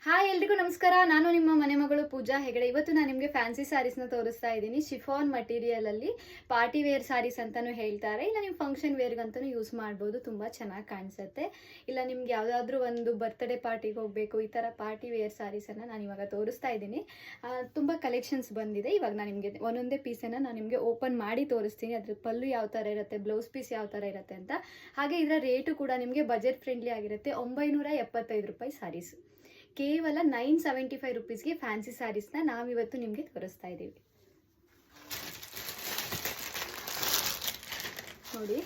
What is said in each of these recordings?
Hi ಎಲ್ರಿಗೂ ನಮಸ್ಕಾರ. ನಾನು ನಿಮ್ಮ ಮನೆ ಮಗಳು ಪೂಜಾ ಹೆಗಡೆ. ಇವತ್ತು ನಾನು ನಿಮಗೆ ಫ್ಯಾನ್ಸಿ ಸ್ಯಾರೀಸ್ನ ತೋರಿಸ್ತಾ ಇದ್ದೀನಿ. ಶಿಫಾನ್ ಮಟೀರಿಯಲ್ ಅಲ್ಲಿ ಪಾರ್ಟಿ ವೇರ್ ಸ್ಯಾರೀಸ್ ಅಂತಾನು ಹೇಳ್ತಾರೆ, ಇಲ್ಲ ನೀವು ಫಂಕ್ಷನ್ ವೇರ್ಗಂತಾನು ಯೂಸ್ ಮಾಡ್ಬೋದು. ತುಂಬಾ ಚೆನ್ನಾಗಿ ಕಾಣಿಸುತ್ತೆ. ಇಲ್ಲ ನಿಮ್ಗೆ ಯಾವುದಾದ್ರೂ ಒಂದು ಬರ್ತ್ಡೇ ಪಾರ್ಟಿಗೆ ಹೋಗಬೇಕು, ಈ ಥರ ಪಾರ್ಟಿ ವೇರ್ ಸ್ಯಾರೀಸನ್ನು ನಾನು ಇವಾಗ ತೋರಿಸ್ತಾ ಇದ್ದೀನಿ. ತುಂಬ ಕಲೆಕ್ಷನ್ಸ್ ಬಂದಿದೆ. ಇವಾಗ ನಾನು ನಿಮಗೆ ಒಂದೊಂದೇ ಪೀಸನ್ನು ನಾನು ನಿಮಗೆ ಓಪನ್ ಮಾಡಿ ತೋರಿಸ್ತೀನಿ. ಅದ್ರ ಪಲ್ಲು ಯಾವ ಥರ ಇರುತ್ತೆ, ಬ್ಲೌಸ್ ಪೀಸ್ ಯಾವ ಥರ ಇರುತ್ತೆ ಅಂತ. ಹಾಗೆ ಇದರ ರೇಟು ಕೂಡ ನಿಮಗೆ ಬಜೆಟ್ ಫ್ರೆಂಡ್ಲಿ ಆಗಿರುತ್ತೆ. 975 ರೂಪಾಯಿ ಸ್ಯಾರೀಸ್. ಕೇವಲ 975 ರುಪೀಸ್ಗೆ ಫ್ಯಾನ್ಸಿ ಸ್ಯಾರೀಸ್ನ ನಾವಿವತ್ತು ನಿಮಗೆ ತೋರಿಸ್ತಾ ಇದ್ದೀವಿ. ನೋಡಿ,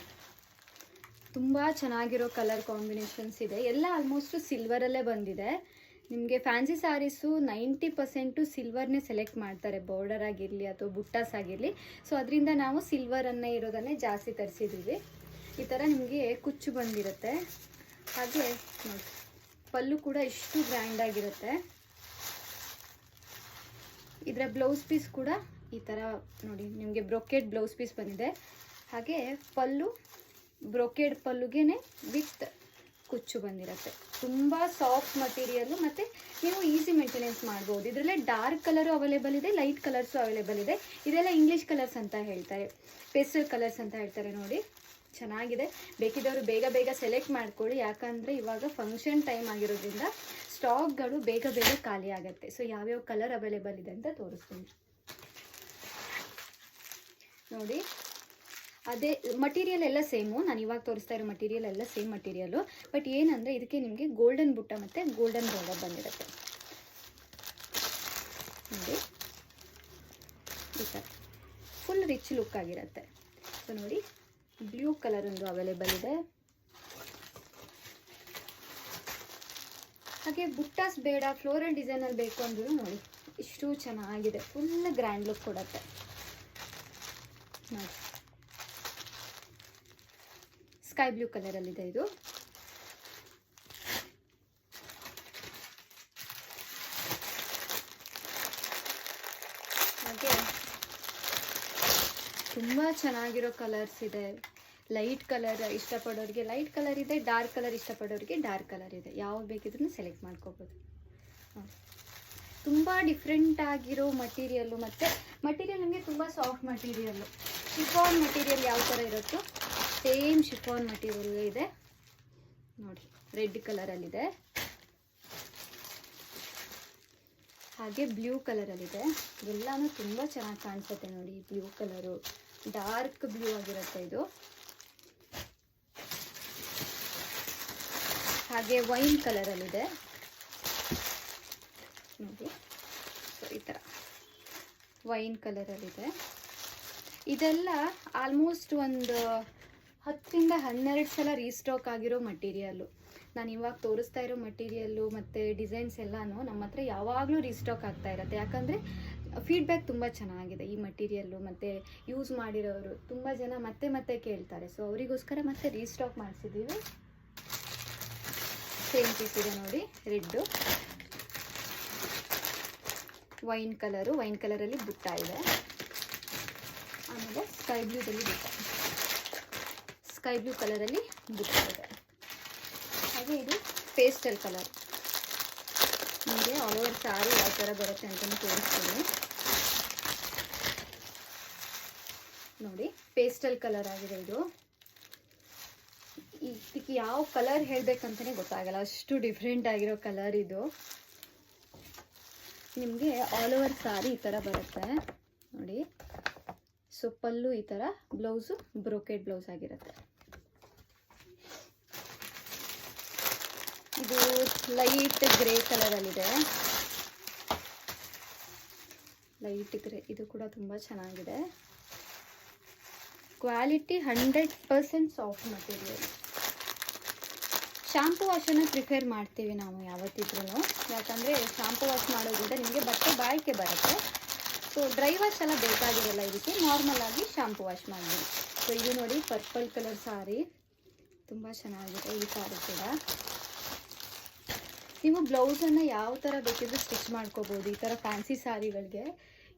ತುಂಬ ಚೆನ್ನಾಗಿರೋ ಕಲರ್ ಕಾಂಬಿನೇಷನ್ಸ್ ಇದೆ. ಎಲ್ಲ ಆಲ್ಮೋಸ್ಟ್ ಸಿಲ್ವರಲ್ಲೇ ಬಂದಿದೆ. ನಿಮಗೆ ಫ್ಯಾನ್ಸಿ ಸ್ಯಾರೀಸು 90% ಸಿಲ್ವರ್ನೇ ಸೆಲೆಕ್ಟ್ ಮಾಡ್ತಾರೆ, ಬಾರ್ಡರ್ ಆಗಿರಲಿ ಅಥವಾ ಬುಟ್ಟಾಸ್ ಆಗಿರಲಿ. ಸೊ ಅದರಿಂದ ನಾವು ಸಿಲ್ವರನ್ನೇ ಇರೋದನ್ನೇ ಜಾಸ್ತಿ ತರಿಸಿದ್ದೀವಿ. ಈ ಥರ ನಿಮಗೆ ಕುಚ್ಚು ಬಂದಿರುತ್ತೆ. ಹಾಗೆ ನೋಡಿ, ಪಲ್ಲು ಕೂಡ ಇಷ್ಟು ಗ್ರ್ಯಾಂಡ್ ಆಗಿರುತ್ತೆ. ಇದರ ಬ್ಲೌಸ್ ಪೀಸ್ ಕೂಡ ಈ ಥರ ನೋಡಿ, ನಿಮಗೆ ಬ್ರೊಕೇಡ್ ಬ್ಲೌಸ್ ಪೀಸ್ ಬಂದಿದೆ. ಹಾಗೆ ಪಲ್ಲು ಬ್ರೊಕೇಡ್ ಪಲ್ಲುಗೇನೆ ವಿತ್ ಕುಚ್ಚು ಬಂದಿರುತ್ತೆ. ತುಂಬ ಸಾಫ್ಟ್ ಮಟೀರಿಯಲ್ಲು, ಮತ್ತು ನೀವು ಈಸಿ ಮೇಂಟೆನೆನ್ಸ್ ಮಾಡ್ಬೋದು. ಇದರಲ್ಲೇ ಡಾರ್ಕ್ ಕಲರು ಅವೈಲೇಬಲ್ ಇದೆ, ಲೈಟ್ ಕಲರ್ಸು ಅವೈಲೇಬಲ್ ಇದೆ. ಇದೆಲ್ಲ ಇಂಗ್ಲೀಷ್ ಕಲರ್ಸ್ ಅಂತ ಹೇಳ್ತಾರೆ, ಪೇಸ್ಟಲ್ ಕಲರ್ಸ್ ಅಂತ ಹೇಳ್ತಾರೆ. ನೋಡಿ, ಚೆನ್ನಾಗಿದೆ. ಬೇಕಿದ್ದವರು ಬೇಗ ಬೇಗ ಸೆಲೆಕ್ಟ್ ಮಾಡ್ಕೊಳ್ಳಿ, ಯಾಕಂದರೆ ಇವಾಗ ಫಂಕ್ಷನ್ ಟೈಮ್ ಆಗಿರೋದ್ರಿಂದ ಸ್ಟಾಕ್ಗಳು ಬೇಗ ಬೇಗ ಖಾಲಿ ಆಗುತ್ತೆ. ಸೊ ಯಾವ್ಯಾವ ಕಲರ್ ಅವೈಲೇಬಲ್ ಇದೆ ಅಂತ ತೋರಿಸ್ತೀನಿ ನೋಡಿ. ಅದೇ ಮಟೀರಿಯಲ್ ಎಲ್ಲ ಸೇಮು, ನಾನು ಇವಾಗ ತೋರಿಸ್ತಾ ಇರೋ ಮಟೀರಿಯಲ್ ಎಲ್ಲ ಸೇಮ್ ಮಟೀರಿಯಲು. ಬಟ್ ಏನಂದರೆ ಇದಕ್ಕೆ ನಿಮಗೆ ಗೋಲ್ಡನ್ ಬುಟ್ಟ ಮತ್ತು ಗೋಲ್ಡನ್ ಬಾರ್ಡರ್ ಬಂದಿರುತ್ತೆ. ನೋಡಿ, ಈ ಥರ ಫುಲ್ ರಿಚ್ ಲುಕ್ ಆಗಿರುತ್ತೆ. ಸೊ ನೋಡಿ, ಬ್ಲೂ ಕಲರ್ ಒಂದು ಅವೈಲೇಬಲ್ ಇದೆ. ಹಾಗೆ ಬುಟ್ಟಾಸ್ ಬೇಡ, ಫ್ಲೋರಲ್ ಡಿಸೈನಲ್ಲಿ ಬೇಕು ಅಂದ್ರೂ ನೋಡಿ, ಇಷ್ಟು ಚೆನ್ನಾಗಿದೆ. ಫುಲ್ ಗ್ರ್ಯಾಂಡ್ ಲುಕ್ ಕೊಡುತ್ತೆ ನೋಡಿ. ಸ್ಕೈ ಬ್ಲೂ ಕಲರಲ್ಲಿದೆ ಇದು. ಹಾಗೆ ತುಂಬ ಚೆನ್ನಾಗಿರೋ ಕಲರ್ಸ್ ಇದೆ. ಲೈಟ್ ಕಲರ್ ಇಷ್ಟಪಡೋರಿಗೆ ಲೈಟ್ ಕಲರ್ ಇದೆ, ಡಾರ್ಕ್ ಕಲರ್ ಇಷ್ಟಪಡೋರಿಗೆ ಡಾರ್ಕ್ ಕಲರ್ ಇದೆ. ಯಾವ್ದು ಬೇಕಿದ್ರೂ ಸೆಲೆಕ್ಟ್ ಮಾಡ್ಕೋಬೋದು. ತುಂಬ ಡಿಫ್ರೆಂಟ್ ಆಗಿರೋ ಮಟೀರಿಯಲ್ಲು, ಮತ್ತು ಮಟೀರಿಯಲ್ ನಮಗೆ ತುಂಬ ಸಾಫ್ಟ್ ಮಟೀರಿಯಲ್ಲು. ಶಿಫಾನ್ ಮಟೀರಿಯಲ್ ಯಾವ ಥರ ಇರುತ್ತೋ ಸೇಮ್ ಶಿಫಾನ್ ಮಟೀರಿಯಲ್ ಇದೆ ನೋಡಿ. ರೆಡ್ ಕಲರಲ್ಲಿದೆ, ಹಾಗೆ ಬ್ಲೂ ಕಲರಲ್ಲಿದೆ. ಎಲ್ಲನೂ ತುಂಬ ಚೆನ್ನಾಗಿ ಕಾಣಿಸುತ್ತೆ ನೋಡಿ. ಬ್ಲೂ ಕಲರು ಡಾರ್ಕ್ ಬ್ಲೂ ಆಗಿರುತ್ತೆ ಇದು. ಹಾಗೆ ವೈನ್ ಕಲರಲ್ಲಿದೆ ನೋಡಿ. ಸೊ ಈ ಥರ ವೈನ್ ಕಲರಲ್ಲಿದೆ. ಇದೆಲ್ಲ ಆಲ್ಮೋಸ್ಟ್ ಒಂದು 10ರಿಂದ 12 ಸಲ ರೀಸ್ಟಾಕ್ ಆಗಿರೋ ಮಟೀರಿಯಲ್ಲು. ನಾನು ಇವಾಗ ತೋರಿಸ್ತಾ ಇರೋ ಮಟೀರಿಯಲ್ಲು ಮತ್ತು ಡಿಸೈನ್ಸ್ ಎಲ್ಲನೂ ನಮ್ಮ ಹತ್ರ ಯಾವಾಗಲೂ ರೀಸ್ಟಾಕ್ ಆಗ್ತಾ ಇರುತ್ತೆ. ಯಾಕಂದರೆ ಫೀಡ್ಬ್ಯಾಕ್ ತುಂಬ ಚೆನ್ನಾಗಿದೆ ಈ ಮಟೀರಿಯಲ್ಲು, ಮತ್ತು ಯೂಸ್ ಮಾಡಿರೋರು ತುಂಬ ಜನ ಮತ್ತೆ ಮತ್ತೆ ಕೇಳ್ತಾರೆ. ಸೊ ಅವರಿಗೋಸ್ಕರ ಮತ್ತೆ ರೀಸ್ಟಾಕ್ ಮಾಡಿಸಿದ್ದೀವಿ. ಸೇಮ್ ಪೀಸ್ ಇದೆ ನೋಡಿ, ರೆಡ್ಡು, ವೈನ್ ಕಲರು, ವೈನ್ ಕಲರಲ್ಲಿ ಬುಟ್ಟ ಇದೆ. ಆಮೇಲೆ ಸ್ಕೈ ಬ್ಲೂದಲ್ಲಿ ಬುಟ್ಟ, ಸ್ಕೈ ಬ್ಲೂ ಕಲರಲ್ಲಿ ಬುಟ್ಟ ಇದೆ. ಹಾಗೆ ಇದು ಪೇಸ್ಟಲ್ ಕಲರ್. ನಿಮಗೆ ಆಲ್ ಓವರ್ ಸ್ಯಾರಿ ಯಾವ ಥರ ಬರುತ್ತೆ ಅಂತಲೂ ತೋರಿಸ್ತೀನಿ ನೋಡಿ. ಪೇಸ್ಟಲ್ ಕಲರ್ ಆಗಿದೆ ಇದು. ಇದಕ್ಕೆ ಯಾವ ಕಲರ್ ಹೇಳಬೇಕಂತಲೇ ಗೊತ್ತಾಗಲ್ಲ, ಅಷ್ಟು ಡಿಫ್ರೆಂಟ್ ಆಗಿರೋ ಕಲರ್ ಇದು. ನಿಮಗೆ ಆಲ್ ಓವರ್ ಸ್ಯಾರಿ ಈ ಥರ ಬರುತ್ತೆ ನೋಡಿ. ಸೊ ಪಲ್ಲು ಈ ಥರ, ಬ್ಲೌಸು ಬ್ರೋಕೆಡ್ ಬ್ಲೌಸ್ ಆಗಿರುತ್ತೆ. ಇದು ಲೈಟ್ ಗ್ರೇ ಕಲರಲ್ಲಿದೆ, ಲೈಟ್ ಗ್ರೇ. ಇದು ಕೂಡ ತುಂಬ ಚೆನ್ನಾಗಿದೆ. Quality 100% soft material. ಶಾಂಪು ವಾಶನ್ನು ಪ್ರಿಫೇರ್ ಮಾಡ್ತೀವಿ ನಾವು ಯಾವತ್ತಿದ್ರೂ, ಯಾಕಂದರೆ ಶಾಂಪು ವಾಶ್ ಮಾಡೋದ್ರಿಂದ ನಿಮಗೆ ಬಟ್ಟೆ ಬಾಳಿಕೆ ಬರುತ್ತೆ. ಸೊ ಡ್ರೈ ವಾಶ್ ಎಲ್ಲ ಬೇಕಾಗಿರಲ್ಲ ಇದಕ್ಕೆ, ನಾರ್ಮಲ್ ಆಗಿ ಶಾಂಪು ವಾಶ್ ಮಾಡಿ. ಸೊ ಇದು ನೋಡಿ, ಪರ್ಪಲ್ ಕಲರ್ ಸಾರಿ, ತುಂಬ ಚೆನ್ನಾಗಿದೆ ಈ ಸಾರಿ ಕೂಡ. ನೀವು ಬ್ಲೌಸನ್ನು ಯಾವ ಥರ ಬೇಕಿದ್ರೂ ಸ್ಟಿಚ್ ಮಾಡ್ಕೋಬೋದು ಈ ಥರ ಫ್ಯಾನ್ಸಿ ಸಾರಿಗಳಿಗೆ.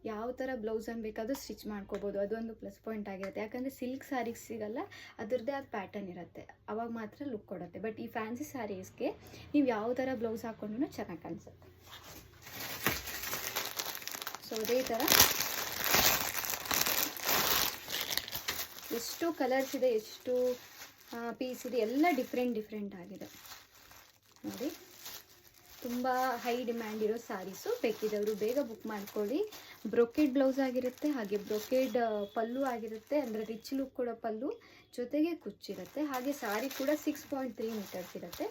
ಯಾವ ಥರ ಬ್ಲೌಸನ್ನು ಬೇಕಾದರೂ ಸ್ಟಿಚ್ ಮಾಡ್ಕೋಬೋದು. ಅದೊಂದು ಪ್ಲಸ್ ಪಾಯಿಂಟ್ ಆಗಿರುತ್ತೆ. ಯಾಕಂದರೆ ಸಿಲ್ಕ್ ಸ್ಯಾರೀಸ್ ಸಿಗಲ್ಲ, ಅದರದ್ದೇ ಆದ ಪ್ಯಾಟರ್ನ್ ಇರುತ್ತೆ, ಅವಾಗ ಮಾತ್ರ ಲುಕ್ ಕೊಡುತ್ತೆ. ಬಟ್ ಈ ಫ್ಯಾನ್ಸಿ ಸ್ಯಾರೀಸ್ಗೆ ನೀವು ಯಾವ ಥರ ಬ್ಲೌಸ್ ಹಾಕ್ಕೊಂಡ್ರೂ ಚೆನ್ನಾಗಿ ಕಾಣಿಸುತ್ತೆ. ಸೊ ಅದೇ ಥರ ಎಷ್ಟು ಕಲರ್ಸ್ ಇದೆ, ಎಷ್ಟು ಪೀಸ್ ಇದೆ, ಎಲ್ಲ ಡಿಫ್ರೆಂಟ್ ಆಗಿದೆ ನೋಡಿ. ತುಂಬ ಹೈ ಡಿಮ್ಯಾಂಡ್ ಇರೋ ಸ್ಯಾರೀಸು. ಬೇಕಿದ್ದವರು ಬೇಗ ಬುಕ್ ಮಾಡ್ಕೊಳ್ಳಿ. ಬ್ರೊಕೆಡ್ ಬ್ಲೌಸ್ ಆಗಿರುತ್ತೆ, ಹಾಗೆ ಬ್ರೊಕೆಡ್ ಪಲ್ಲು ಆಗಿರುತ್ತೆ, ಅಂದರೆ ರಿಚ್ ಲುಕ್ ಕೂಡ ಪಲ್ಲು ಜೊತೆಗೆ ಕುಚ್ಚಿರುತ್ತೆ. ಹಾಗೆ ಸ್ಯಾರಿ ಕೂಡ 6.3 ಮೀಟರ್ಸ್ ಇರುತ್ತೆ.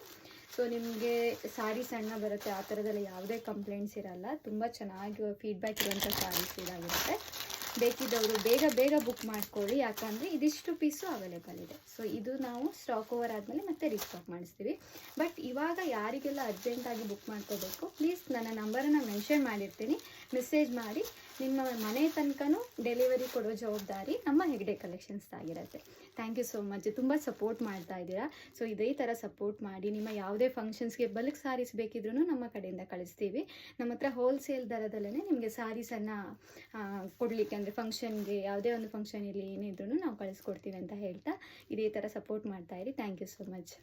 ಸೊ ನಿಮಗೆ ಸ್ಯಾರಿ ಸಣ್ಣ ಬರುತ್ತೆ, ಆ ಥರದೆಲ್ಲ ಯಾವುದೇ ಕಂಪ್ಲೇಂಟ್ಸ್ ಇರಲ್ಲ. ತುಂಬ ಚೆನ್ನಾಗಿ ಫೀಡ್ಬ್ಯಾಕ್ ಇರುವಂಥ ಸ್ಯಾರೀಸ್ ಇದಾಗಿರುತ್ತೆ. ಬೇಕಿದ್ದವರು ಬೇಗ ಬುಕ್ ಮಾಡ್ಕೊಳ್ಳಿ, ಯಾಕಂದರೆ ಇದಿಷ್ಟು ಪೀಸು ಅವೈಲೇಬಲ್ ಇದೆ. ಸೊ ಇದು ನಾವು ಸ್ಟಾಕ್ ಓವರ್ ಆದಮೇಲೆ ಮತ್ತೆ ರೀಸ್ಟಾಕ್ ಮಾಡಿಸ್ತೀವಿ. ಬಟ್ ಇವಾಗ ಯಾರಿಗೆಲ್ಲ ಅರ್ಜೆಂಟಾಗಿ ಬುಕ್ ಮಾಡ್ಕೋಬೇಕು, ಪ್ಲೀಸ್ ನನ್ನ ನಂಬರನ್ನು ಮೆನ್ಷನ್ ಮಾಡಿರ್ತೀನಿ, ಮೆಸೇಜ್ ಮಾಡಿ. ನಿಮ್ಮ ಮನೆ ತನಕನೂ ಡೆಲಿವರಿ ಕೊಡೋ ಜವಾಬ್ದಾರಿ ನಮ್ಮ ಹೆಗ್ಡೆ ಕಲೆಕ್ಷನ್ಸ್ ಆಗಿರುತ್ತೆ. Thank you so much. ತುಂಬ ಸಪೋರ್ಟ್ ಮಾಡ್ತಾ ಇದ್ದೀರಾ. ಸೊ ಇದೇ ಥರ ಸಪೋರ್ಟ್ ಮಾಡಿ. ನಿಮ್ಮ ಯಾವುದೇ ಫಂಕ್ಷನ್ಸ್ಗೆ ಬಲ್ಕ್ ಸ್ಯಾರೀಸ್ ಬೇಕಿದ್ರೂ ನಮ್ಮ ಕಡೆಯಿಂದ ಕಳಿಸ್ತೀವಿ. ನಮ್ಮ ಹತ್ರ ಹೋಲ್ಸೇಲ್ ದರದಲ್ಲೇ ನಿಮಗೆ ಸ್ಯಾರೀಸನ್ನು ಕೊಡಲಿಕ್ಕೆ, ಅಂದರೆ ಫಂಕ್ಷನ್ಗೆ ಯಾವುದೇ ಒಂದು ಫಂಕ್ಷನ್ ಇರಲಿ ಏನಿದ್ರೂ ನಾವು ಕಳಿಸ್ಕೊಡ್ತೀವಿ ಅಂತ ಹೇಳ್ತಾ, ಇದೇ ಥರ ಸಪೋರ್ಟ್ ಮಾಡ್ತಾಯಿರಿ. Thank you so much.